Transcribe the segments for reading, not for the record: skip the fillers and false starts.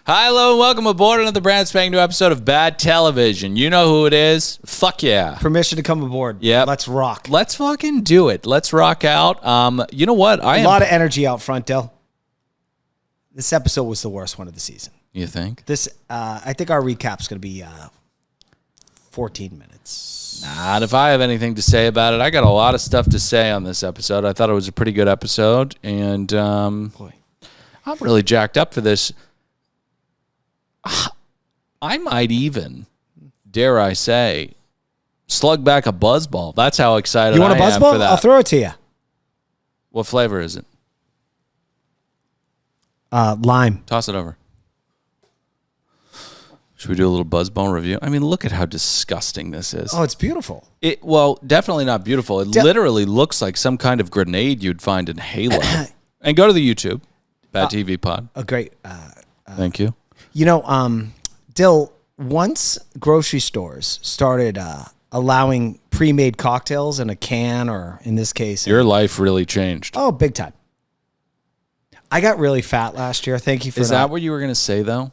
Hi, hello, and welcome aboard another brand spanking new episode of Bad Television. You know who it is. Fuck yeah. Permission to come aboard. Yep. Let's rock. Let's fucking do it. Let's rock out. You know what? A lot of energy out front, Dill. This episode was the worst one of the season. You think? I think our recap's going to be 14 minutes. Not if I have anything to say about it. I got a lot of stuff to say on this episode. I thought it was a pretty good episode, and I'm really jacked up for this. I might even, dare I say, slug back a buzzball. That's how excited I am for that. You want a buzzball? I'll throw it to you. What flavor is it? Lime. Toss it over. Should we do a little buzzball review? I mean, look at how disgusting this is. Oh, it's beautiful. Well, definitely not beautiful. It literally looks like some kind of grenade you'd find in Halo. And go to the YouTube, Bad TV Pod. Oh, great. Thank you. You know, Dill, once grocery stores started allowing pre-made cocktails in a can, or in this case... Your life really changed. Oh, big time. I got really fat last year. Thank you for that. Is that what you were going to say, though?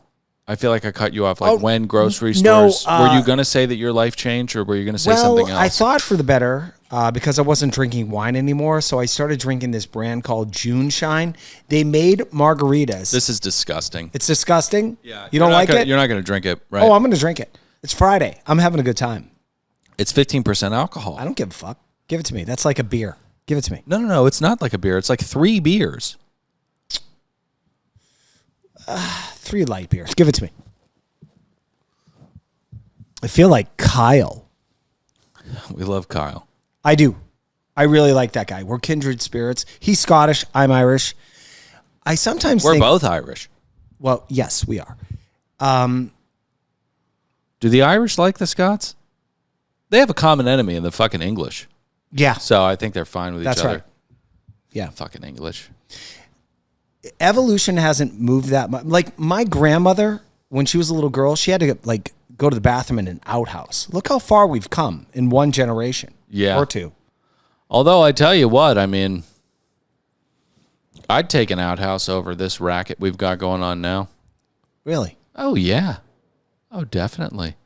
I feel like I cut you off. When grocery stores... were you going to say that your life changed, or were you going to say something else? I thought for the better, because I wasn't drinking wine anymore, so I started drinking this brand called June Shine. They made margaritas. This is disgusting. It's disgusting? Yeah. You don't like it? You're not going to drink it, right? Oh, I'm going to drink it. It's Friday. I'm having a good time. It's 15% alcohol. I don't give a fuck. Give it to me. That's like a beer. Give it to me. No. It's not like a beer. It's like 3 beers. 3 light beers. Give it to me. I feel like Kyle. We love Kyle. I do. I really like that guy. We're kindred spirits. He's Scottish. I'm Irish. I sometimes think... We're both Irish. Well, yes, we are. Do the Irish like the Scots? They have a common enemy in the fucking English. Yeah. So I think they're fine with each other. That's right. Yeah. Fucking English. Evolution hasn't moved that much. Like, my grandmother, when she was a little girl, she had to, like, go to the bathroom in an outhouse. Look how far we've come in one generation. Yeah. Or 2. Although I tell you what, I mean, I'd take an outhouse over this racket we've got going on now. Really? Oh, yeah. Oh, definitely.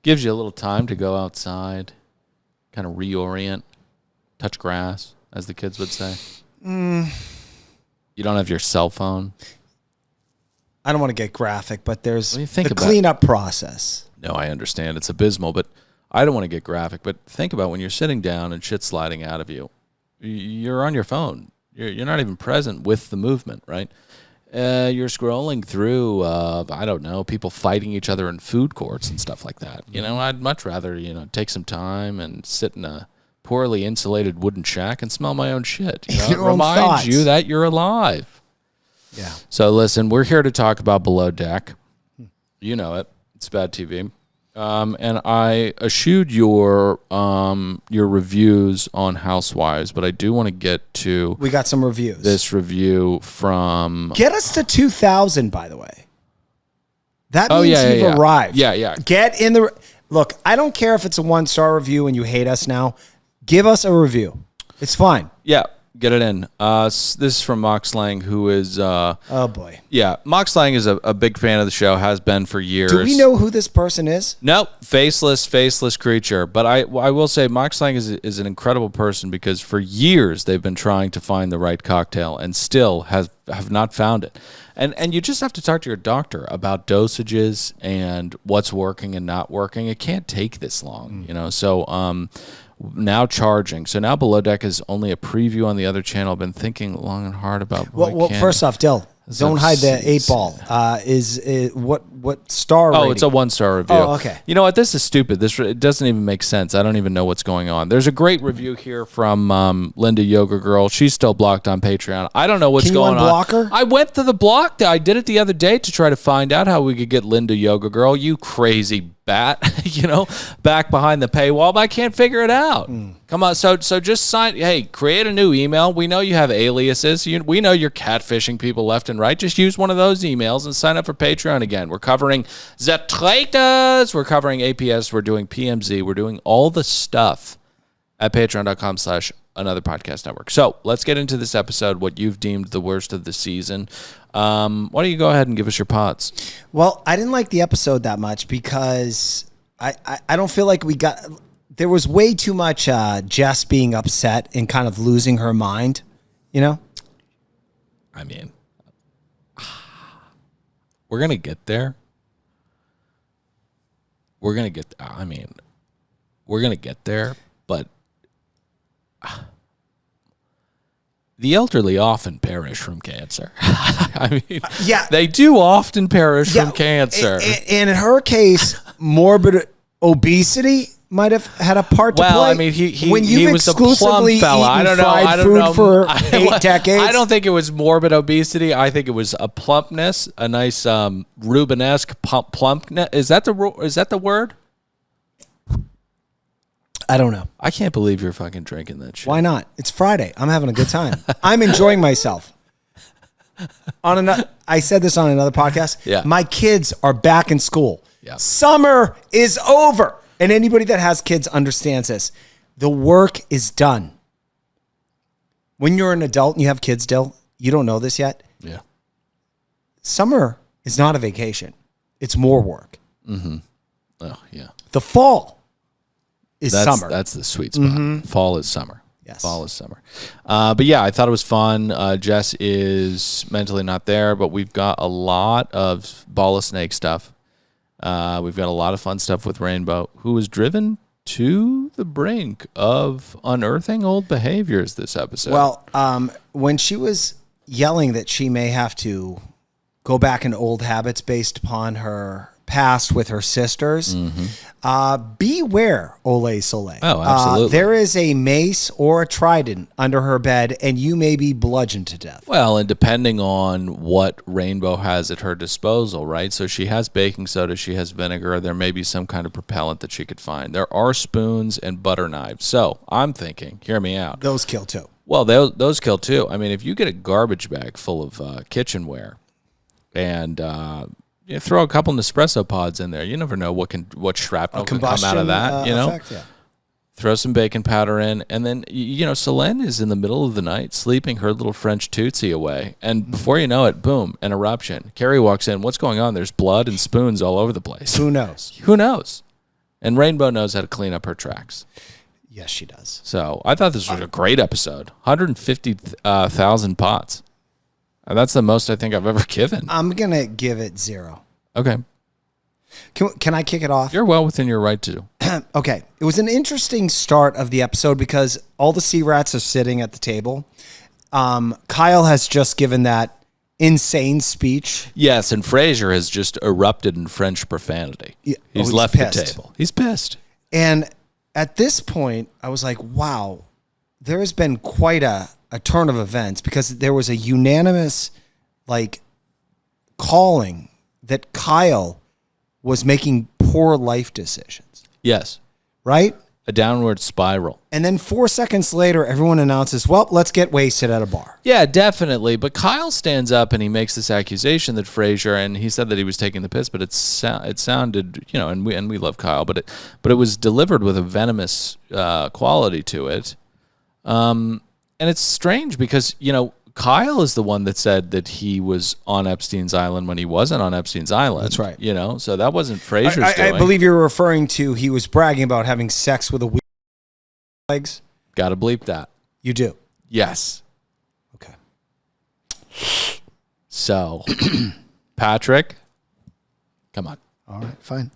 Gives you a little time to go outside, kind of reorient, touch grass, as the kids would say. You don't have your cell phone. I don't want to get graphic, but there's the cleanup process. No, I understand. It's abysmal, but I don't want to get graphic. But think about when you're sitting down and shit's sliding out of you. You're on your phone. You're not even present with the movement, right? You're scrolling through, I don't know, people fighting each other in food courts and stuff like that. You know, I'd much rather, take some time and sit in a poorly insulated wooden shack and smell my own shit. You know? It reminds you that you're alive. Yeah. So listen, we're here to talk about Below Deck. You know it. It's Bad TV. And I eschewed your reviews on Housewives, but I do want to get to... We got some reviews. This review from... Get us to 2,000, by the way. That means you've arrived. Yeah. Get in the... Look, I don't care if it's a 1-star review and you hate us now. Give us a review. It's fine. Yeah. Get it in. This is from Mock Slang, who is... oh, boy. Yeah, Mock Slang is a big fan of the show, has been for years. Do we know who this person is? Nope, faceless creature. But I will say Mock Slang is an incredible person because for years they've been trying to find the right cocktail and still have not found it. And you just have to talk to your doctor about dosages and what's working and not working. It can't take this long, So... now charging. So now Below Deck is only a preview on the other channel. I've been thinking long and hard about... Well, first off, Dill, don't hide the 8 ball. What star rating? Oh, it's a 1-star review. Oh, okay. You know what? This is stupid. It doesn't even make sense. I don't even know what's going on. There's a great review here from Linda Yoga Girl. She's still blocked on Patreon. I don't know what's going on. Can you unblock her? I went to the block. I did it the other day to try to find out how we could get Linda Yoga Girl. You crazy bat, back behind the paywall, but I can't figure it out. Come on, so just create a new email. We know you have aliases. We know you're catfishing people left and right. Just use one of those emails and sign up for Patreon again. We're covering the traitors. We're covering APS. We're doing PMZ. We're doing all the stuff at patreon.com/another podcast network. So let's get into this episode, what you've deemed the worst of the season. Why don't you go ahead and give us your pods? Well, I didn't like the episode that much because I don't feel like there was way too much Jess being upset and kind of losing her mind, you know? I mean, we're going to get there. We're going to get there, but the elderly often perish from cancer. I mean, they do often perish from cancer. And in her case, morbid obesity might have had a part to play. Well, I mean, he was a plump exclusively fella. I don't know. fried food for 8 decades. I don't think it was morbid obesity. I think it was a plumpness, a nice Rubenesque plumpness. Is that the word? I don't know. I can't believe you're fucking drinking that shit. Why not? It's Friday. I'm having a good time. I'm enjoying myself. I said this on another podcast. Yeah. My kids are back in school. Yeah. Summer is over. And anybody that has kids understands this. The work is done. When you're an adult and you have kids, Dill, you don't know this yet. Yeah. Summer is not a vacation. It's more work. Mm-hmm. Oh, yeah. The fall is summer. That's the sweet spot. Mm-hmm. Fall is summer. Yes. Fall is summer. But yeah, I thought it was fun. Jess is mentally not there, but we've got a lot of ball of snake stuff. We've got a lot of fun stuff with Rainbow, who was driven to the brink of unearthing old behaviors this episode. Well, when she was yelling that she may have to go back into old habits based upon her past with her sisters, beware, Ole Soleil. Oh, absolutely. There is a mace or a trident under her bed, and you may be bludgeoned to death. Well, and depending on what Rainbow has at her disposal, right? So she has baking soda, she has vinegar, there may be some kind of propellant that she could find. There are spoons and butter knives. So I'm thinking, hear me out. Those kill too. Well, those kill too. I mean, if you get a garbage bag full of kitchenware and you throw a couple Nespresso pods in there, you never know what shrapnel can come out of that. Effect, yeah. Throw some baking powder in, and then Selene is in the middle of the night sleeping her little French Tootsie away, and before you know it, boom, an eruption. Carrie walks in. What's going on? There's blood and spoons all over the place. Who knows? Who knows? And Rainbow knows how to clean up her tracks. Yes, she does. So I thought this was a great episode. 150,000 pots. That's the most I think I've ever given. I'm gonna give it 0. Okay. Can I kick it off? You're well within your right to. Okay. It was an interesting start of the episode because all the sea rats are sitting at the table. Kyle has just given that insane speech. Yes, and Frasier has just erupted in French profanity. Yeah. He's left pissed. the table. He's pissed. And at this point, I was like, wow, there has been quite a turn of events because there was a unanimous calling that Kyle was making poor life decisions. Yes. Right? A downward spiral. And then 4 seconds later, everyone announces, well, let's get wasted at a bar. Yeah, definitely. But Kyle stands up and he makes this accusation that Frasier, and he said that he was taking the piss, but it sounded, and we love Kyle, but it was delivered with a venomous quality to it. And it's strange because, Kyle is the one that said that he was on Epstein's Island when he wasn't on Epstein's Island. That's right. So that wasn't Frasier's doing. I believe you're referring to he was bragging about having sex with a legs. Got to bleep that. You do? Yes. Okay. So, Patrick, come on. All right, fine.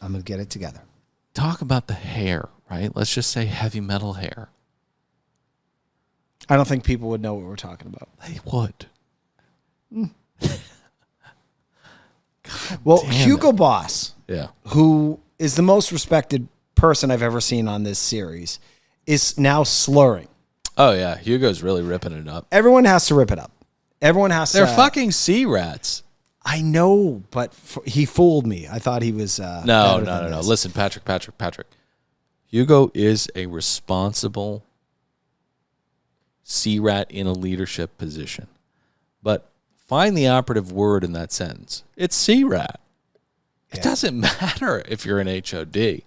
I'm going to get it together. Talk about the hair, right? Let's just say heavy metal hair. I don't think people would know what we're talking about. They would. Well, Hugo Boss, yeah, who is the most respected person I've ever seen on this series, is now slurring. Oh, yeah. Hugo's really ripping it up. Everyone has to rip it up. Everyone has to. They're fucking sea rats. I know, but he fooled me. I thought he was. No. Listen, Patrick. Hugo is a responsible sea rat in a leadership position. But find the operative word in that sentence. It's sea rat. It doesn't matter if you're an HOD.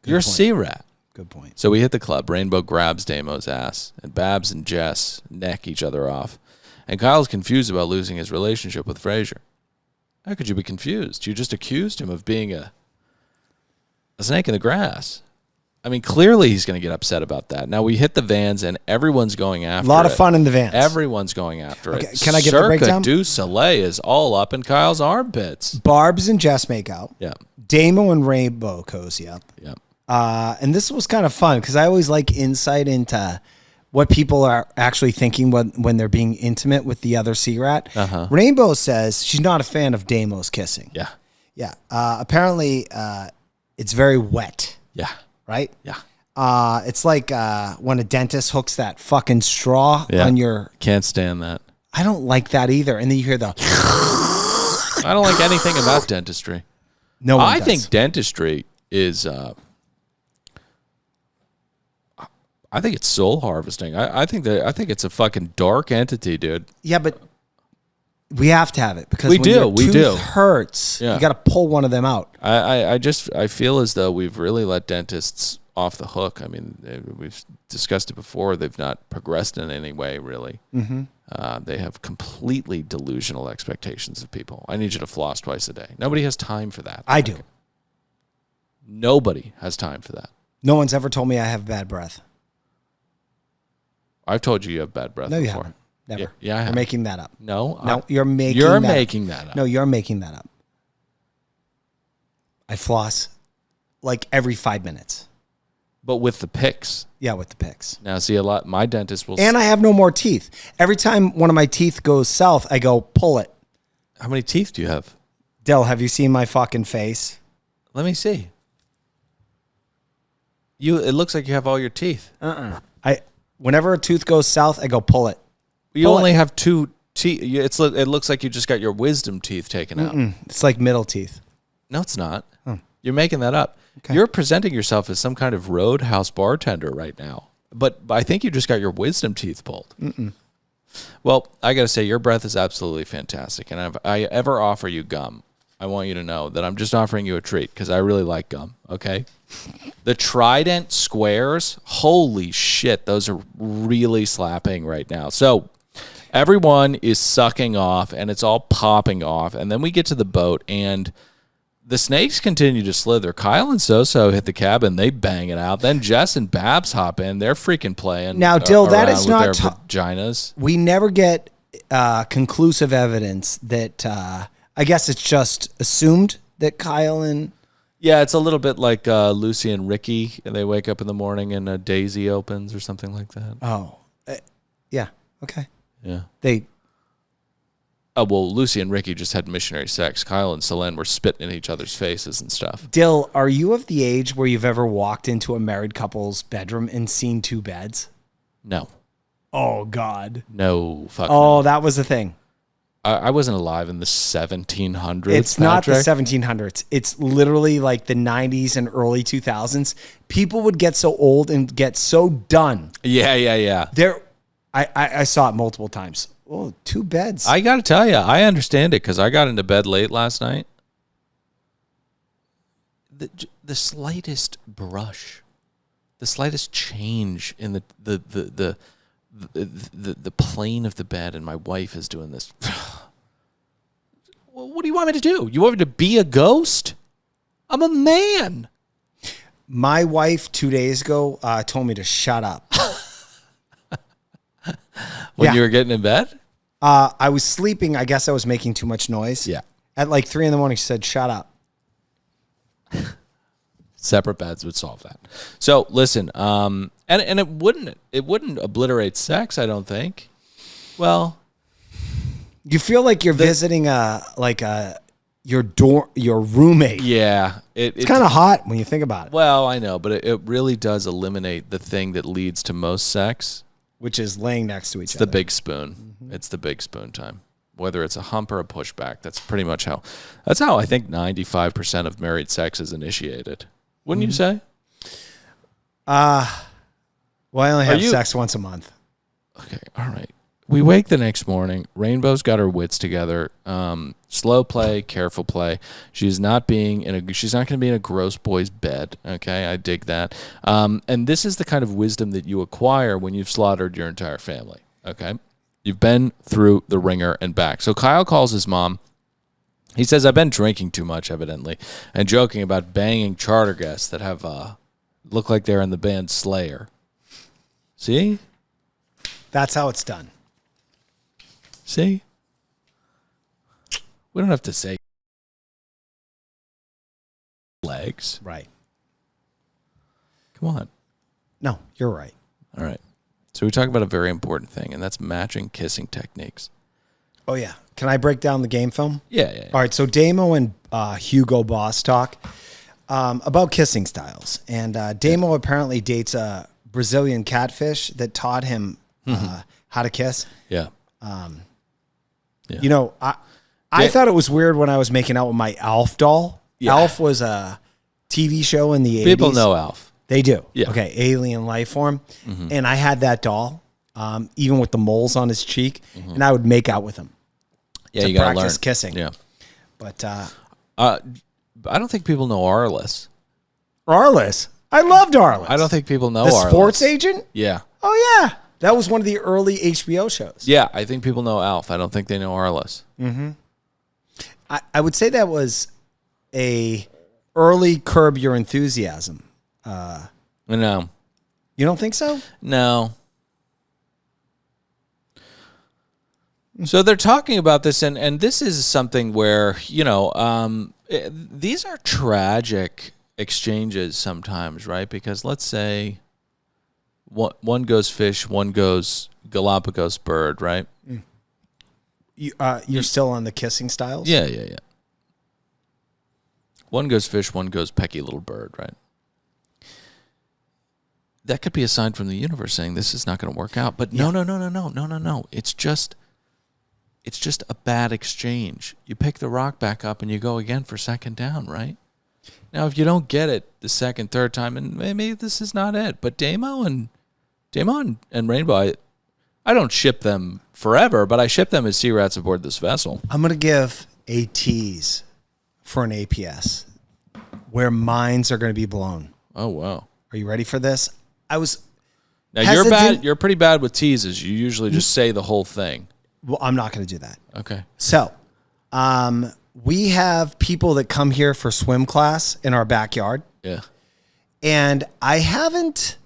You're a sea rat. Good point. So we hit the club. Rainbow grabs Damo's ass, and Babs and Jess neck each other off. And Kyle's confused about losing his relationship with Frazier. How could you be confused? You just accused him of being a snake in the grass. I mean, clearly he's going to get upset about that. Now, we hit the Vans, and everyone's going after it. A lot of fun in the Vans. Everyone's going after it. Can I get the breakdown? Cirque du Soleil is all up in Kyle's armpits. Barb's and Jess make out. Yeah. Damo and Rainbow cozy up. Yeah. And this was kind of fun because I always like insight into what people are actually thinking when they're being intimate with the other sea rat. Rainbow says she's not a fan of Damo's kissing. Yeah. Yeah. Apparently, it's very wet. Yeah. Right? Yeah. It's like when a dentist hooks that fucking straw on your... Can't stand that. I don't like that either. And then you hear the... I don't like anything about dentistry. No one I does. think dentistry is... I think it's soul harvesting. I think it's a fucking dark entity, dude. Yeah, but we have to have it because we when do. your We tooth do. hurts, you got to pull one of them out. I feel as though we've really let dentists off the hook. I mean, we've discussed it before. They've not progressed in any way, really. They have completely delusional expectations of people. I need you to floss twice a day. Nobody has time for that. I do. Nobody has time for that. No one's ever told me I have bad breath. I've told you have bad breath No, you before. haven't. Never. Yeah, I have. You're making that up. No, you're making that up. No, you're making that up. I floss like every 5 minutes. But with the picks. Yeah, with the picks. Now, see, my dentist will... And I have no more teeth. Every time one of my teeth goes south, I go, pull it. How many teeth do you have? Dill, have you seen my fucking face? Let me see. It looks like you have all your teeth. Whenever a tooth goes south, I go, pull it. You only have 2 teeth. It looks like you just got your wisdom teeth taken out. It's like middle teeth. No, it's not. You're making that up. Okay. You're presenting yourself as some kind of roadhouse bartender right now. But I think you just got your wisdom teeth pulled. Well, I got to say, your breath is absolutely fantastic. And if I ever offer you gum, I want you to know that I'm just offering you a treat because I really like gum, okay? The Trident squares, holy shit, those are really slapping right now. So everyone is sucking off, and it's all popping off. And then we get to the boat, and the snakes continue to slither. Kyle and Soso hit the cabin. They bang it out. Then Jess and Babs hop in. They're freaking playing. Now, Dill, that is not... their vaginas. We never get conclusive evidence that... I guess it's just assumed that Kyle and... Yeah, it's a little bit like Lucy and Ricky. They wake up in the morning and Daisy opens or something like that. Oh, yeah. Okay. Yeah. Well, Lucy and Ricky just had missionary sex. Kyle and Selene were spitting in each other's faces and stuff. Dill, are you of the age where you've ever walked into a married couple's bedroom and seen 2 beds? No. Oh, God. No. Fuck no. No. That was the thing. I wasn't alive in the 1700s. It's not the 1700s. It's literally like the 90s and early 2000s. People would get so old and get so done. Yeah. I saw it multiple times. Oh, 2 beds. I got to tell you, I understand it because I got into bed late last night. The slightest brush, the slightest change in the plane of the bed, and my wife is doing this. What do you want me to do? You want me to be a ghost? I'm a man. My wife 2 days ago told me to shut up. When you were getting in bed? I was sleeping. I guess I was making too much noise. Yeah. At like 3 a.m, she said, shut up. Separate beds would solve that. So listen, and it wouldn't obliterate sex, I don't think. Well, you feel like you're visiting your roommate. Yeah, it's kind of hot when you think about it. Well, I know, but it really does eliminate the thing that leads to most sex, which is laying next to each other. It's the big spoon. It's the big spoon time. Whether it's a hump or a pushback, that's pretty much how I think 95% of married sex is initiated. Wouldn't you say? Well, I only have sex once a month. Okay, all right. We wake the next morning. Rainbow's got her wits together. Slow play, careful play. She's not going to be in a gross boy's bed. Okay, I dig that. And this is the kind of wisdom that you acquire when you've slaughtered your entire family. Okay, you've been through the ringer and back. So Kyle calls his mom. He says, "I've been drinking too much, evidently, and joking about banging charter guests that have look like they're in the band Slayer." See, That's how it's done. See? We don't have to say legs. Right. Come on. No, you're right. All right. So we talk about a very important thing, and that's matching kissing techniques. Oh, yeah. Can I break down the game film? Yeah. All right. So Damo and Hugo Boss talk about kissing styles. And Damo apparently dates a Brazilian catfish that taught him how to kiss. Yeah. Yeah. You know, I thought it was weird when I was making out with my Alf doll. Yeah. Alf was a TV show in the 80s. People know Alf. They do. Yeah. Okay, alien life form. And I had that doll, even with the moles on his cheek, and I would make out with him. Yeah, to you gotta practice learn. kissing. Yeah. But I don't think people know Arliss. Arliss. I loved Arliss. I don't think people know the Arliss. sports agent? Yeah. Oh, yeah. That was one of the early HBO shows. Yeah, I think people know Alf. I don't think they know Arliss. I would say that was a early Curb Your Enthusiasm. No. You don't think so? No. So they're talking about this, and this is something where, these are tragic exchanges sometimes, right? Because let's say one goes fish, one goes Galapagos bird, right? You're still on the kissing styles? Yeah. One goes fish, one goes pecky little bird, right? That could be a sign from the universe saying this is not going to work out. But no. It's just a bad exchange. You pick the rock back up and you go again for second down, right? Now, if you don't get it the second, third time, and maybe this is not it, but Damo and Rainbow, I don't ship them forever, but I ship them as sea rats aboard this vessel. I'm going to give a tease for an APS where minds are going to be blown. Oh, wow. Are you ready for this? I was Now, hesitant. you're pretty bad with teases. You usually just say the whole thing. Well, I'm not going to do that. Okay. So, we have people that come here for swim class in our backyard. Yeah. And I haven't,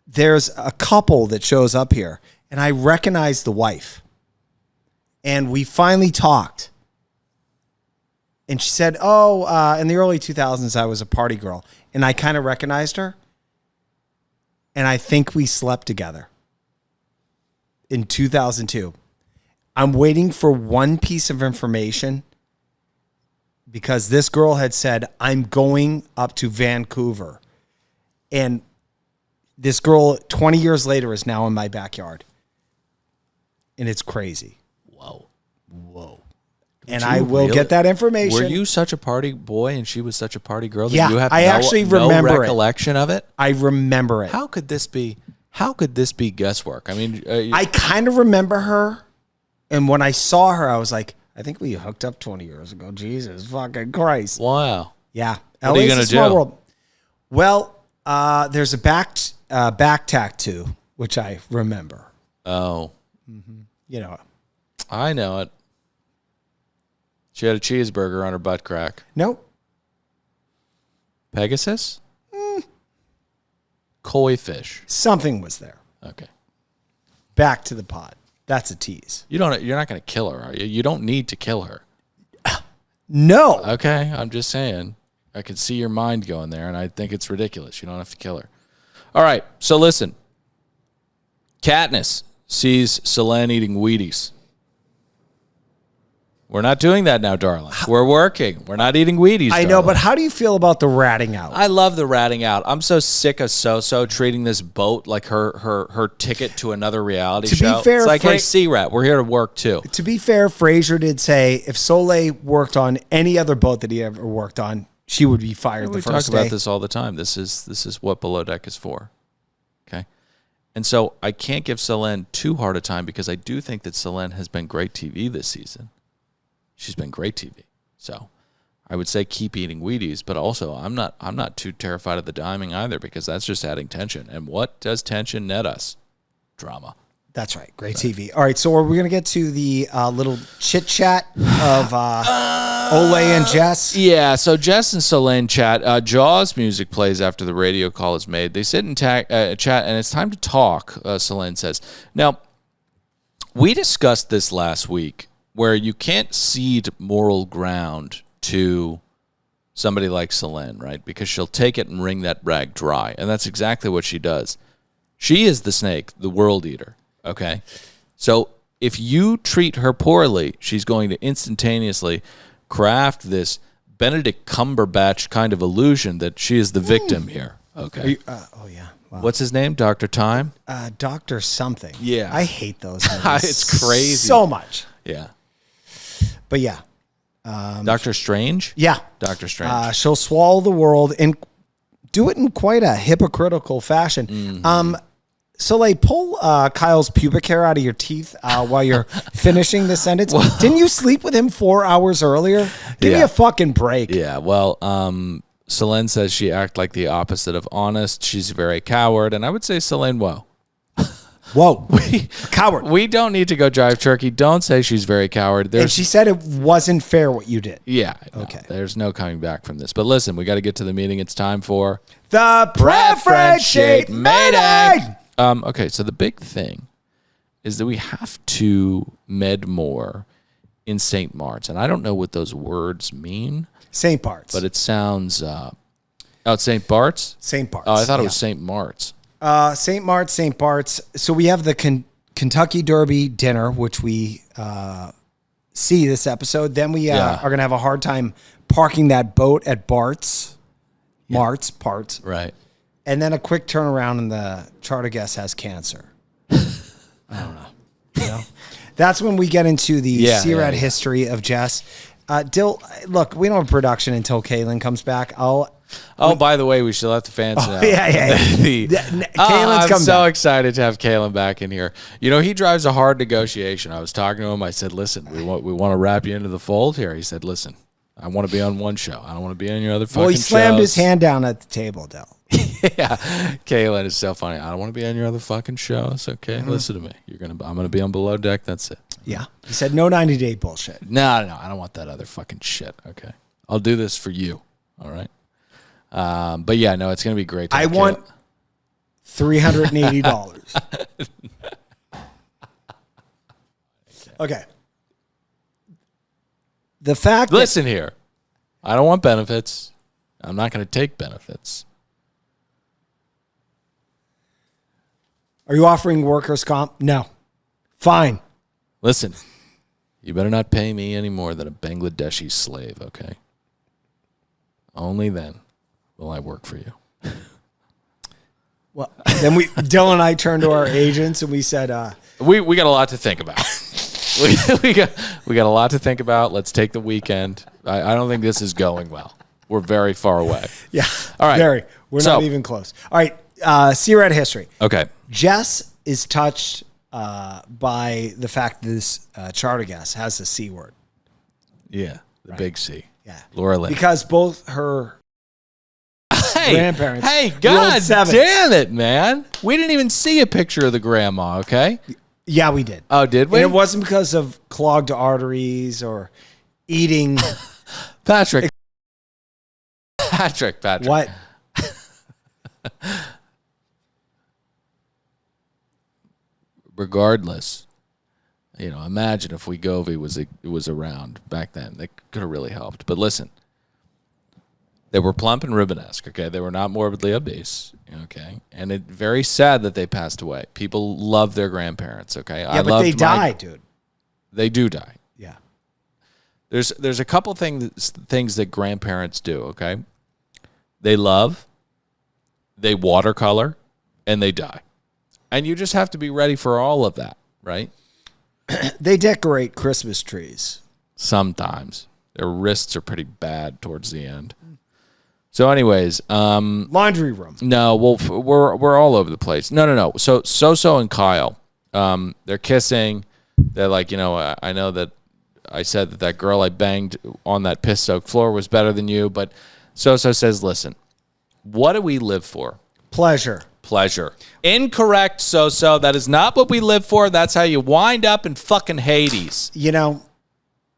there's a couple that shows up here, and I recognize the wife. And we finally talked. And she said, in the early 2000s, I was a party girl. And I kind of recognized her. And I think we slept together in 2002. I'm waiting for one piece of information because this girl had said, I'm going up to Vancouver. And this girl, 20 years later, is now in my backyard. And it's crazy. Whoa. And I will get that information. Were you such a party boy and she was such a party girl that Yeah, you have I actually remember it. recollection of it? I remember it. How could this be guesswork? I mean, I kind of remember her. And when I saw her, I was like, I think we hooked up 20 years ago. Jesus fucking Christ. wow. Yeah. What are you LA's gonna a small do? world. Well, there's a back tattoo, which I remember. Oh, You know. I know it. She had a cheeseburger on her butt crack. Nope. Pegasus? Koi fish. Something was there. Okay. Back to the pod. That's a tease. You're not going to kill her, are you? You don't need to kill her. No. Okay, I'm just saying. I can see your mind going there, and I think it's ridiculous. You don't have to kill her. All right, so listen. Katniss sees Selene eating Wheaties. We're not doing that now, darling. We're working. We're not eating Wheaties, I know, darling. but how do you feel about the ratting out? I love the ratting out. I'm so sick of So treating this boat like her ticket to another reality To be show. fair, it's like, hey, C-Rat, we're here to work too. To be fair, Fraser did say if Soleil worked on any other boat that he ever worked on, she would be fired the We first talk day. about this all the time. This is what Below Deck is for. Okay. And so I can't give Selene too hard a time because I do think that Selene has been great TV this season. She's been great TV. So I would say keep eating Wheaties, but also I'm not too terrified of the diming either because that's just adding tension. And what does tension net us? Drama. That's right. Great TV. All right, so we're going to get to the little chit-chat of Ole and Jess. Yeah, so Jess and Selene chat. Jaws music plays after the radio call is made. They sit and chat, and it's time to talk, Selene says. Now, we discussed this last week, where you can't cede moral ground to somebody like Selene, right? Because she'll take it and wring that rag dry, and that's exactly what she does. She is the snake, the world eater. Okay, so if you treat her poorly, she's going to instantaneously craft this Benedict Cumberbatch kind of illusion that she is the victim here. Okay. Oh, yeah. Wow. What's his name? Dr. Time? Dr. something. Yeah. I hate those movies. It's crazy. So much. Yeah. But yeah. Doctor Strange? Yeah. Dr. Strange. She'll swallow the world and do it in quite a hypocritical fashion. Mm-hmm. So, like, pull Kyle's pubic hair out of your teeth while you're finishing the sentence. Didn't you sleep with him 4 hours earlier? Give me a fucking break. Yeah, well, Selene says she act like the opposite of honest. She's very coward. And I would say, Selene, whoa. Coward. We don't need to go drive turkey. Don't say she's very coward. And she said it wasn't fair what you did. Yeah. Okay. There's no coming back from this. But listen, we got to get to the meeting. It's time for the preference sheet meeting. Okay, so the big thing is that we have to med more in St. Mart's. And I don't know what those words mean. St. Bart's. But it sounds... it's St. Bart's? St. Bart's. Oh, I thought it was St. Mart's. St. Mart's, St. Bart's. So we have the Kentucky Derby dinner, which we see this episode. Then we are going to have a hard time parking that boat at Bart's. Parts. Right. And then a quick turnaround and the charter guest has cancer. I don't know. You know? That's when we get into the Searat history of Jess. Dill, look, we don't have production until Kaylin comes back. By the way, we should let the fans know. Kaylin's I'm coming so back. excited to have Kaylin back in here. You know, he drives a hard negotiation. I was talking to him. I said, listen, we want to wrap you into the fold here. He said, listen, I want to be on one show. I don't want to be on your other fucking shows. Well, he slammed his hand down at the table, Dill. Yeah, Kaylin is so funny. I don't want to be on your other fucking shows. Okay, listen to me. I'm gonna be on Below Deck. That's it. Yeah, he said no 90-day bullshit. No, I don't want that other fucking shit. Okay, I'll do this for you. All right. But yeah, no, it's gonna be great. I want $380. Okay. The fact. Listen here, I don't want benefits. I'm not gonna take benefits. Are you offering workers' comp? No. Fine. Listen, you better not pay me any more than a Bangladeshi slave, okay? Only then will I work for you. Well, then Dylan and I turned to our agents and we said, we got a lot to think about. we got a lot to think about. Let's take the weekend. I don't think this is going well. We're very far away. Yeah. All right. Very. We're not even close. All right. Searat history. Okay. Jess is touched by the fact that this charter guest has the C word. Yeah. The big C. Yeah. Laura Lynn. Because both her grandparents. Hey, God damn it, man. We didn't even see a picture of the grandma, okay? Yeah, we did. Oh, did we? And it wasn't because of clogged arteries or eating. Patrick. What? Regardless, imagine if Wegovy was around back then. That could have really helped. But listen, they were plump and Rubenesque, okay? They were not morbidly obese, okay? And it's very sad that they passed away. People love their grandparents, okay? Yeah, but they die, dude. They do die. Yeah. There's a couple things that grandparents do, okay? They love, they watercolor, and they die. And you just have to be ready for all of that, right? They decorate Christmas trees. Sometimes. Their wrists are pretty bad towards the end. So, anyways, laundry room. no, well, we're all over the place. No. So and Kyle, they're kissing. They're like, I know that I said that girl I banged on that piss-soaked floor was better than you, but So says, listen, what do we live for? Pleasure. Incorrect, So. That is not what we live for. That's how you wind up in fucking Hades.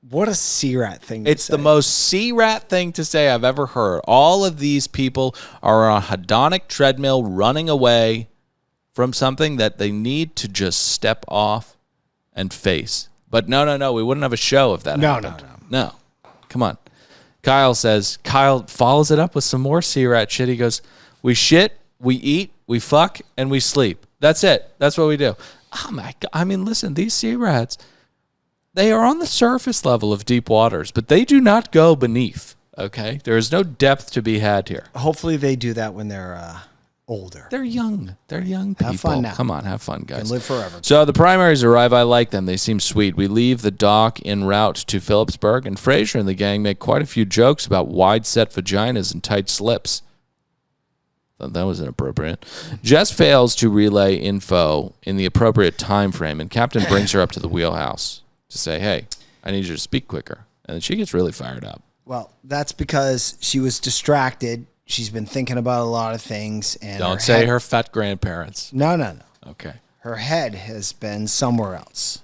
What a sea-rat thing to say. It's the most sea-rat thing to say I've ever heard. All of these people are on a hedonic treadmill running away from something that they need to just step off and face. But no. We wouldn't have a show if that happened. No. Come on. Kyle follows it up with some more sea-rat shit. He goes, we shit, we eat, we fuck, and we sleep. That's it. That's what we do. Oh, my God. I mean, listen, these sea-rats, they are on the surface level of deep waters, but they do not go beneath, okay? There is no depth to be had here. Hopefully they do that when they're older. They're young. They're young people. Have fun now. Come on, have fun, guys. And live forever. So the primaries arrive. I like them. They seem sweet. We leave the dock en route to Phillipsburg, and Fraser and the gang make quite a few jokes about wide-set vaginas and tight slips. Thought that was inappropriate. Jess fails to relay info in the appropriate time frame, and Captain brings her up to the wheelhouse to say, hey, I need you to speak quicker. And then she gets really fired up. Well, that's because she was distracted. She's been thinking about a lot of things. And Don't say her fat grandparents. No. Okay. Her head has been somewhere else.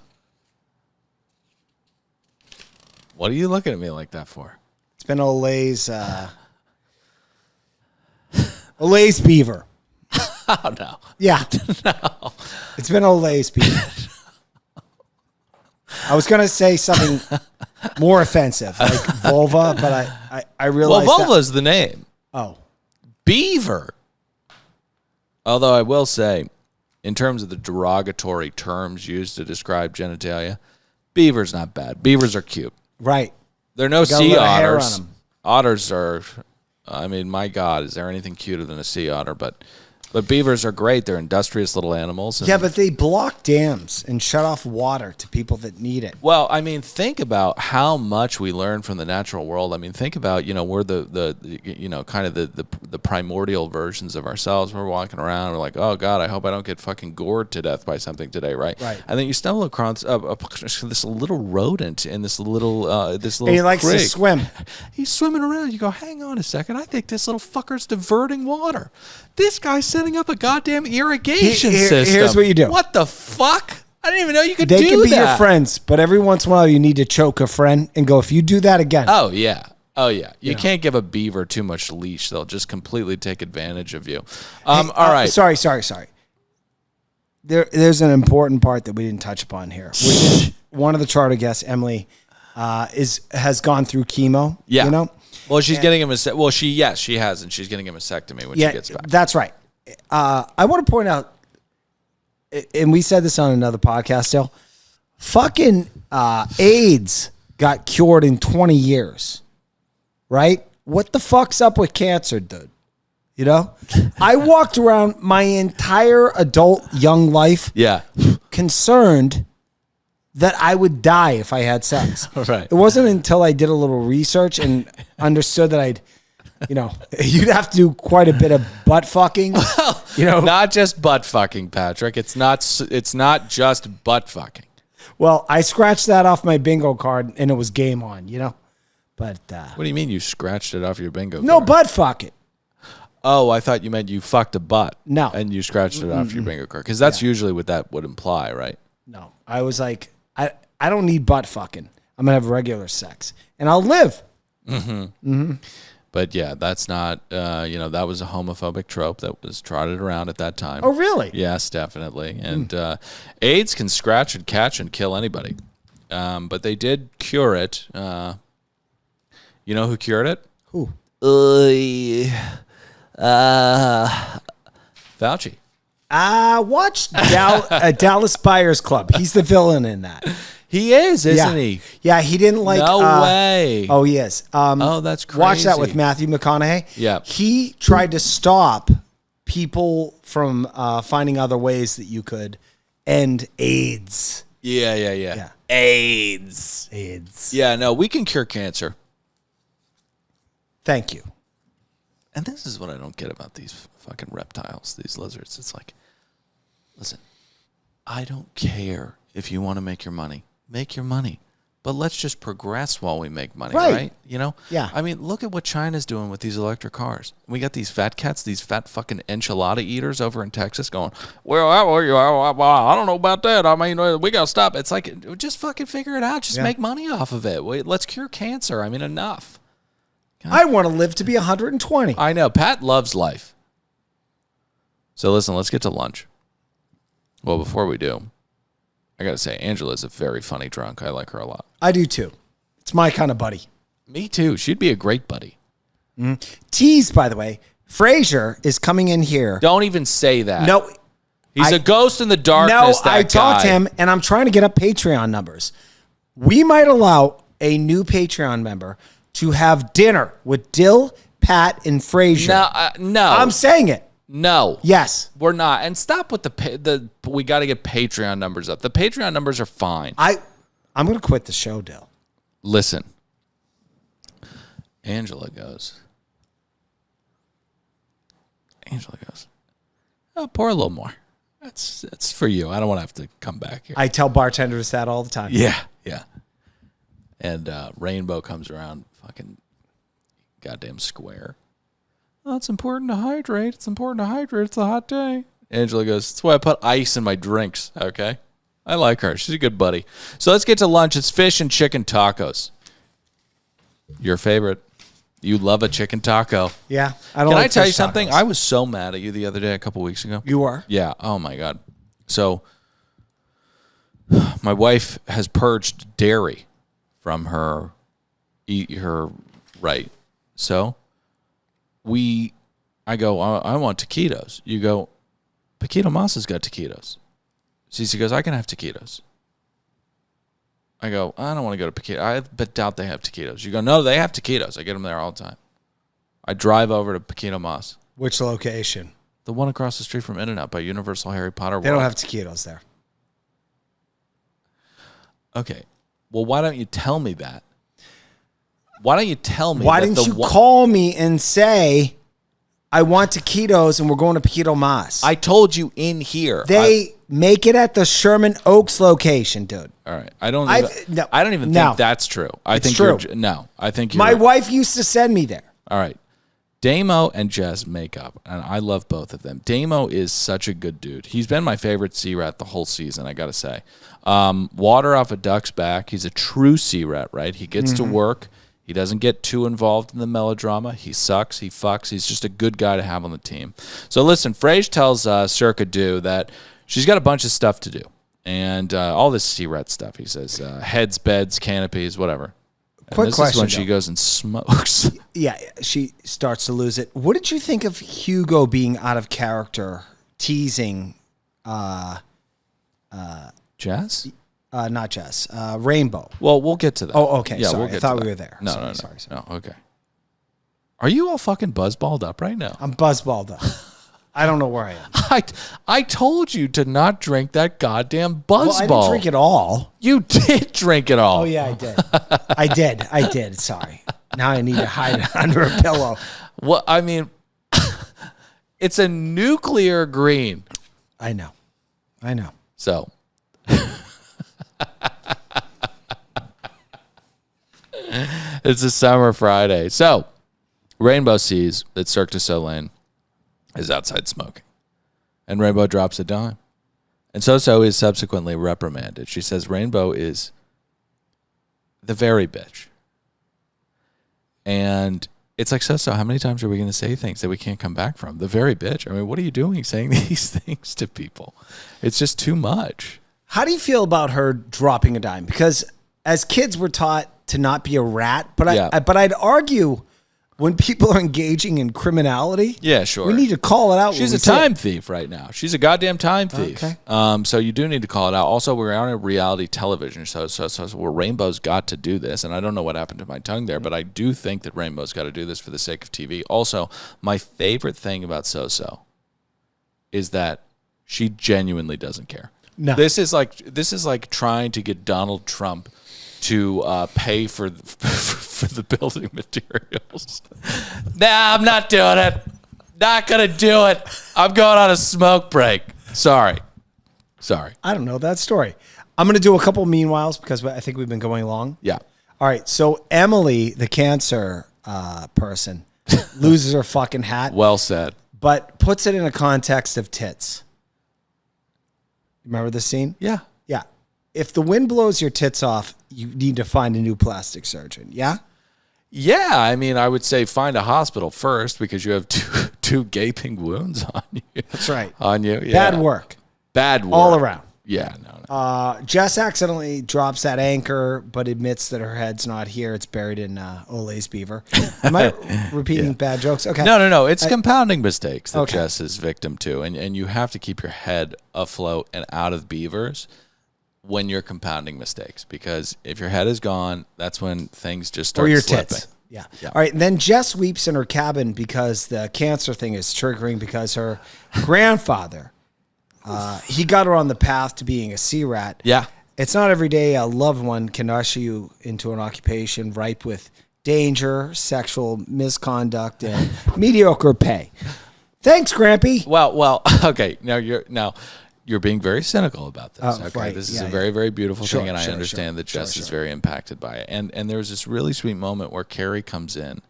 What are you looking at me like that for? It's been Olay's beaver. Oh, no. Yeah. No. It's been Olay's beaver. I was going to say something more offensive, like vulva, but I realized vulva is the name. Oh. Beaver. Although I will say, in terms of the derogatory terms used to describe genitalia, beaver's not bad. Beavers are cute. Right. They're no sea hair otters. on 'em. Otters are, I mean, my God, is there anything cuter than a sea otter? But beavers are great. They're industrious little animals. Yeah, but they block dams and shut off water to people that need it. Well, I mean, think about how much we learn from the natural world. I mean, think about, we're the kind of the primordial versions of ourselves. We're walking around, we're like, oh God, I hope I don't get fucking gored to death by something today, right? Right. And then you stumble across this little rodent in this little And he likes creek. to swim. He's swimming around. You go, hang on a second. I think this little fucker's diverting water. This guy's setting up a goddamn irrigation system. Here's what you do. What the fuck? I didn't even know you could do They that. can be your friends, but every once in a while you need to choke a friend and go, if you do that again. Oh, yeah. You can't give a beaver too much leash. They'll just completely take advantage of you. All right. Sorry. There's an important part that we didn't touch upon here, which is one of the charter guests, Emily, has gone through chemo. Yeah. Well, she's getting him she has, and she's getting a mastectomy when she gets back. That's right. I want to point out, and we said this on another podcast, Dale, fucking AIDS got cured in 20 years, right? What the fuck's up with cancer, dude? I walked around my entire adult young life concerned that I would die if I had sex. Right. It wasn't until I did a little research and understood that you'd have to do quite a bit of butt fucking. Not just butt fucking, Patrick. It's not just butt fucking. Well, I scratched that off my bingo card and it was game on, But what do you mean you scratched it off your bingo card? No, butt fucking. Oh, I thought you meant you fucked a butt. No. And you scratched it off your bingo card. Because that's usually what that would imply, right? No. I was like, I don't need butt fucking. I'm going to have regular sex. And I'll live. Mm-hmm. Mm-hmm. But yeah, that's not, that was a homophobic trope that was trotted around at that time. Oh, really? Yes, definitely. And AIDS can scratch and catch and kill anybody. But they did cure it. You know who cured it? Who? Fauci. Watch Dallas Buyers Club. He's the villain in that. He is, isn't he? Yeah, he didn't like... No way. Oh, he is. That's crazy. Watch that with Matthew McConaughey. Yeah. He tried to stop people from finding other ways that you could end AIDS. Yeah. AIDS. AIDS. Yeah, no, we can cure cancer. Thank you. And this is what I don't get about these fucking reptiles, these lizards. It's like, listen, I don't care if you want to make your money. Make your money. But let's just progress while we make money, right? You know? Yeah. I mean, look at what China's doing with these electric cars. We got these fat cats, these fat fucking enchilada eaters over in Texas going, well, I don't know about that. I mean, we got to stop. It's like, just fucking figure it out. Just make money off of it. Let's cure cancer. I mean, enough. God. I want to live to be 120. I know. Pat loves life. So listen, let's get to lunch. Well, before we do, I got to say, Angela's a very funny drunk. I like her a lot. I do too. It's my kind of buddy. Me too. She'd be a great buddy. Tease, by the way, Frasier is coming in here. Don't even say that. No. He's a ghost in the darkness, I talked to him, and I'm trying to get up Patreon numbers. We might allow a new Patreon member to have dinner with Dill, Pat, and Frasier. No. I'm saying it. No. Yes. We're not. And stop with the we got to get Patreon numbers up. The Patreon numbers are fine. I'm going to quit the show, Dill. Listen. Angela goes, oh, pour a little more. That's for you. I don't want to have to come back here. I tell bartenders that all the time. Yeah. And Rainbow comes around fucking goddamn square. Oh, it's important to hydrate. It's a hot day. Angela goes, that's why I put ice in my drinks, okay? I like her. She's a good buddy. So let's get to lunch. It's fish and chicken tacos. Your favorite. You love a chicken taco. Yeah. Can I tell you something? I was so mad at you the other day, a couple weeks ago. You were? Yeah. Oh, my God. So my wife has purged dairy from her right. So I go, I want taquitos. You go, Paquito Mas got taquitos. Cece goes, I can have taquitos. I go, I don't want to go to Paquito. I doubt they have taquitos. You go, no, they have taquitos. I get them there all the time. I drive over to Paquito Mas. Which location? The one across the street from In-N-Out by Universal Harry Potter World. They don't have taquitos there. Okay. Well, why don't you tell me that? Why don't you tell me? Why didn't you call me and say, I want taquitos and we're going to Paquito Mas? I told you in here. They make it at the Sherman Oaks location, dude. All right. I don't even think that's true. I think true. I think my wife used to send me there. All right. Damo and Jess make up, and I love both of them. Damo is such a good dude. He's been my favorite sea rat the whole season, I got to say. Water off a duck's back. He's a true sea rat, right? He gets to work. He doesn't get too involved in the melodrama. He sucks. He fucks. He's just a good guy to have on the team. So listen, Frage tells Circa Du that she's got a bunch of stuff to do. And all this sea rat stuff. He says heads, beds, canopies, whatever. Quick this question, is when she goes and smokes. Yeah, she starts to lose it. What did you think of Hugo being out of character, teasing Jess? Not Jess. Rainbow. Well, we'll get to that. Oh, okay. Yeah, sorry. we'll get I thought to we that. were there. No, Sorry. no. Okay. Are you all fucking buzzballed up right now? I'm buzzballed up. I don't know where I am. I told you to not drink that goddamn buzzball. Well, I didn't drink it all. You did drink it all. Oh, yeah, I did. I did. Sorry. Now I need to hide it under a pillow. Well, I mean, it's a nuclear green. I know. So. It's a summer Friday. So, Rainbow sees that Cirque du Soleil is outside smoking. And Rainbow drops a dime. And So is subsequently reprimanded. She says Rainbow is the very bitch. And it's like, So, how many times are we going to say things that we can't come back from? The very bitch. I mean, what are you doing saying these things to people? It's just too much. How do you feel about her dropping a dime? Because as kids, we're taught to not be a rat. But I'd argue when people are engaging in criminality, yeah, sure, we need to call it out. She's a time thief right now. She's a goddamn time thief. Okay. So you do need to call it out. Also, we're on a reality television show, so where Rainbow's got to do this. And I don't know what happened to my tongue there, but I do think that Rainbow's got to do this for the sake of TV. Also, my favorite thing about So is that she genuinely doesn't care. No. This is like trying to get Donald Trump to pay for for the building materials. Nah, I'm not doing it. Not going to do it. I'm going on a smoke break. Sorry. I don't know that story. I'm going to do a couple meanwhiles because I think we've been going long. Yeah. All right. So Emily, the cancer person, loses her fucking hat. Well said. But puts it in a context of tits. Remember the scene? Yeah. Yeah. If the wind blows your tits off, you need to find a new plastic surgeon. Yeah? Yeah. I mean, I would say find a hospital first because you have two gaping wounds on you. That's right. On you. Yeah. Bad work. Bad work. All around. Yeah. No. Jess accidentally drops that anchor, but admits that her head's not here. It's buried in Ole's beaver. Am I repeating bad jokes? Okay. No. It's compounding mistakes that Okay. Jess is victim to. And you have to keep your head afloat and out of beavers when you're compounding mistakes. Because if your head is gone, that's when things just start Or your slipping. tits. Yeah. All right. And then Jess weeps in her cabin because the cancer thing is triggering because her grandfather, he got her on the path to being a sea rat. Yeah. It's not every day a loved one can usher you into an occupation ripe with danger, sexual misconduct, and mediocre pay. Thanks, Grampy. Well, okay. Now you're being very cynical about this. Oh, Okay, right. this is Yeah, a very, very beautiful Sure, thing, and I sure, understand sure. that Jess is Sure. very impacted by it. And there was this really sweet moment where Carrie comes in,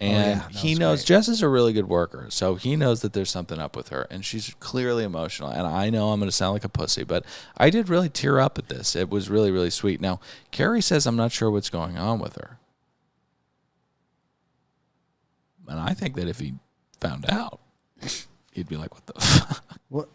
and that he was knows great. Jess is a really good worker, so he knows that there's something up with her, and she's clearly emotional. And I know I'm going to sound like a pussy, but I did really tear up at this. It was really, really sweet. Now Carrie says I'm not sure what's going on with her, and I think that if he found out, he'd be like, "What the fuck? What?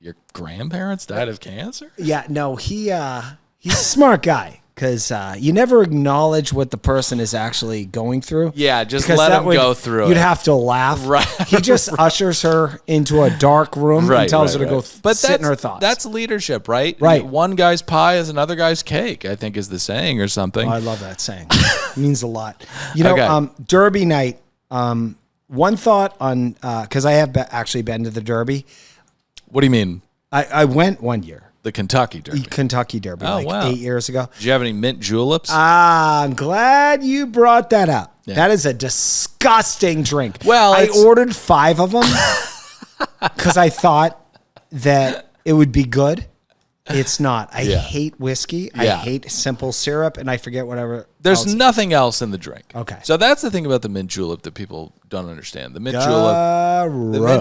Your grandparents died of cancer?" Yeah, no, he's a smart guy because you never acknowledge what the person is actually going through. Yeah, just because let that him would- go through You'd it. have to laugh. Right. He just ushers her into a dark room and tells her to go sit in her thoughts. That's leadership, right? Right. One guy's pie is another guy's cake, I think is the saying or something. Oh, I love that saying. It means a lot. You know, Okay. Derby night. One thought on because I have actually been to the Derby. What do you mean? I went one year, The Kentucky Derby. Kentucky Derby, Oh, like wow. 8 years ago. Did you have any mint juleps? I'm glad you brought that up. Yeah. That is a disgusting drink. Well, I it's- ordered 5 of them because I thought that it would be good. It's not. I Yeah. hate whiskey. Yeah. I hate simple syrup, and I forget whatever. There's else. nothing else in the drink. Okay. So that's the thing about the mint julep that people don't understand. The mint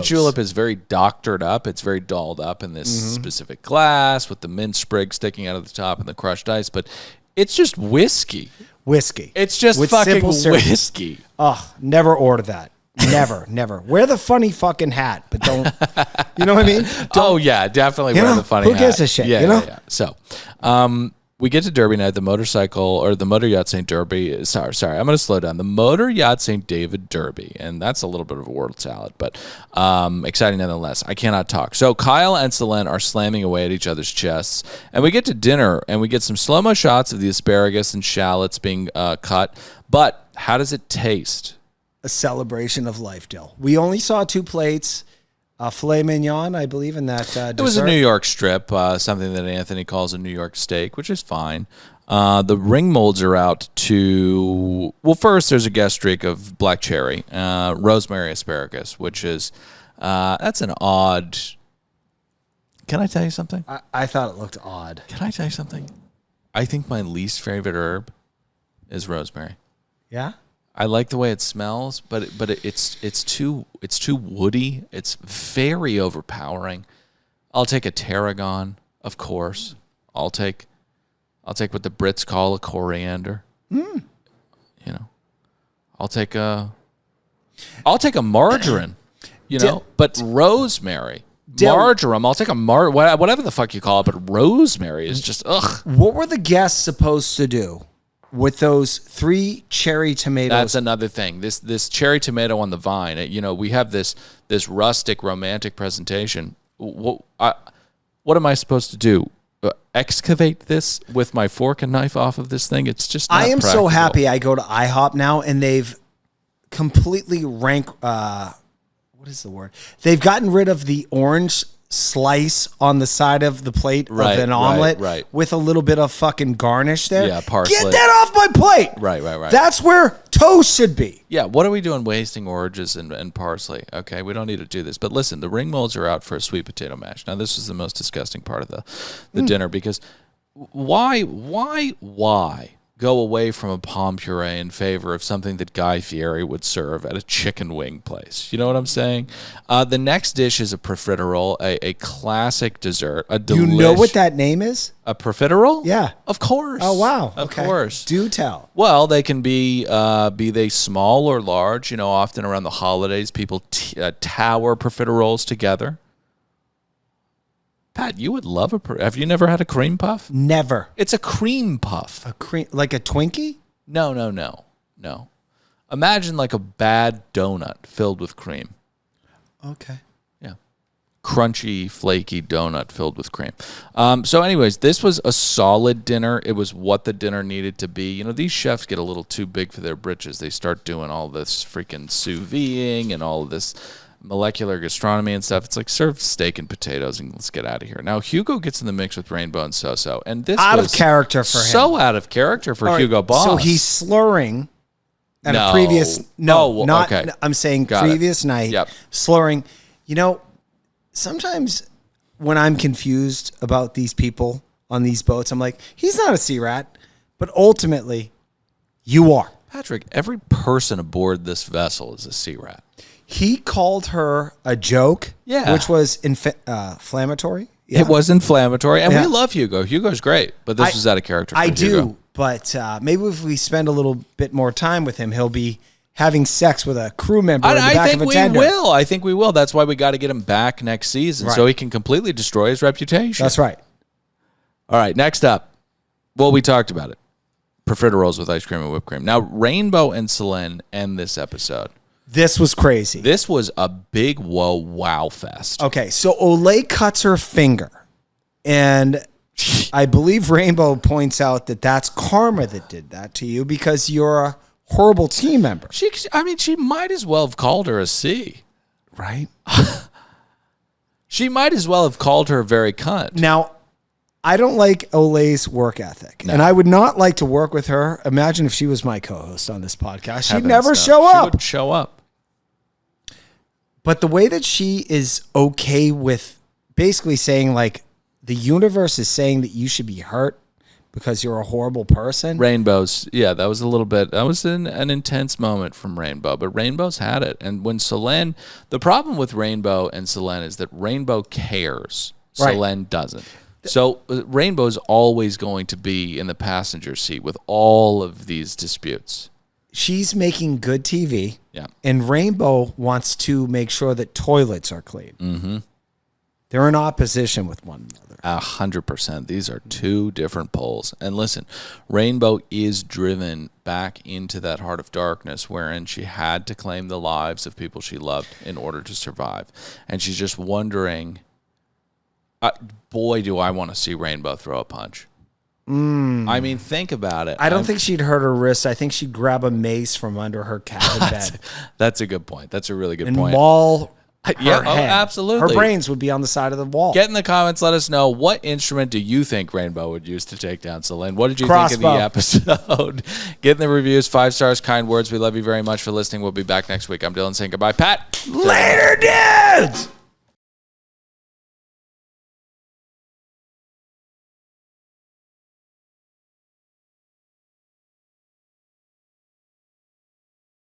julep is very doctored up. It's very dolled up in this specific glass with the mint sprig sticking out of the top and the crushed ice. But it's just whiskey. Whiskey. It's just With fucking simple syrup. whiskey. Oh, never order that. Never. Wear the funny fucking hat, but don't. You know what I mean? Oh yeah, definitely You wear know, the funny who hat. gives a shit, Yeah, you know? yeah. So, we get to Derby night. The motorcycle or the Motor Yacht St. Derby. Sorry, I'm going to slow down. The Motor Yacht St. David Derby, and that's a little bit of a word salad, but exciting nonetheless. I cannot talk. So Kyle and Selene are slamming away at each other's chests, and we get to dinner, and we get some slow-mo shots of the asparagus and shallots being cut. But how does it taste? A celebration of life, Dill. We only saw 2 plates. Filet mignon, I believe, in that dessert. It was a New York strip, something that Anthony calls a New York steak, which is fine. The ring molds are out to, well, first there's a guest streak of black cherry, rosemary asparagus, which is, that's an odd, can I tell you something? I thought it looked odd. Can I tell you something? I think my least favorite herb is rosemary. Yeah? I like the way it smells, but it's too woody. It's very overpowering. I'll take a tarragon, of course. I'll take what the Brits call a coriander. You know, I'll take a margarine. You know, but rosemary, marjoram. I'll take a whatever the fuck you call it, but rosemary is just ugh. What were the guests supposed to do with those 3 cherry tomatoes? That's another thing. This cherry tomato on the vine. We have this rustic, romantic presentation. What am I supposed to do? Excavate this with my fork and knife off of this thing? It's just. Not I am so practical. happy I go to IHOP now, and they've completely what is the word? They've gotten rid of the orange slice on the side of the plate of Right, an omelet right. with a little bit of fucking garnish there. Yeah, parsley. Get that off my plate. Right. That's where toast should be. Yeah, what are we doing wasting oranges and parsley? Okay, we don't need to do this. But listen, the ring molds are out for a sweet potato mash. Now, this was the most disgusting part of the dinner because why go away from a pomme puree in favor of something that Guy Fieri would serve at a chicken wing place? You know what I'm saying? The next dish is a profiterole, a classic dessert. You know what that name is? A profiterole? Yeah. Of course. Oh, wow. Of Okay. course. Do tell. Well, they can be they small or large. You know, often around the holidays, people tower profiteroles together. Pat, you would love have you never had a cream puff? Never. It's a cream puff. A cream, like a Twinkie? No. Imagine like a bad donut filled with cream. Okay. Yeah. Crunchy, flaky donut filled with cream. So anyways, this was a solid dinner. It was what the dinner needed to be. You know, these chefs get a little too big for their britches. They start doing all this freaking sous videing and all of this molecular gastronomy and stuff. It's like, serve steak and potatoes and let's get out of here. Now, Hugo gets in the mix with Rainbow and So-So. And this out was of character for him. So out of character for Hugo Boss. So he's slurring at No. a previous... No, Oh, not... okay. I'm saying Got previous it. night. Yep. Slurring. You know, sometimes when I'm confused about these people on these boats, I'm like, he's not a sea rat. But ultimately, you are. Patrick, every person aboard this vessel is a sea rat. He called her a joke, Yeah. which was inflammatory. Yeah. It was inflammatory, and Yeah. we love Hugo. Hugo's great, but this was out of character for I Hugo. do, but maybe if we spend a little bit more time with him, he'll be having sex with a crew member in the I back think of a we tender. will. I think we will. That's why we got to get him back next season so Right. he can completely destroy his reputation. That's right. All right, next up. Well, we talked about it. Profiteroles with ice cream and whipped cream. Now, Rainbow and Selene end this episode. This was crazy. This was a big wow fest. Okay, so Olay cuts her finger, and I believe Rainbow points out that that's karma that did that to you because you're a horrible team member. She might as well have called her a C. Right? She might as well have called her very cunt. Now, I don't like Olay's work ethic, and I would not like to work with her. Imagine if she was my co-host on this podcast. She'd never show She up. wouldn't show up. But the way that she is okay with basically saying, like, the universe is saying that you should be hurt because you're a horrible person. Rainbow's, yeah, that was a little bit, that was an intense moment from Rainbow, but Rainbow's had it. And when Selene, the problem with Rainbow and Selene is that Rainbow cares, Right. Selene doesn't. So Rainbow's always going to be in the passenger seat with all of these disputes. She's making good TV. Yeah. And Rainbow wants to make sure that toilets are clean. Mm-hmm. They're in opposition with one another. 100%. These are two different poles. And listen, Rainbow is driven back into that heart of darkness wherein she had to claim the lives of people she loved in order to survive. And she's just wondering, boy, do I want to see Rainbow throw a punch. I mean, think about it. I don't think she'd hurt her wrist. I think she'd grab a mace from under her cabin bed That's a good point. That's a really good and point. maul her Yeah, head. absolutely. Her brains would be on the side of the wall. Get in the comments. Let us know, what instrument do you think Rainbow would use to take down Selene? What did you Crossbow. think of the episode? Get in the reviews. 5 stars, kind words. We love you very much for listening. We'll be back next week. I'm Dylan saying goodbye. Pat. Later, dudes!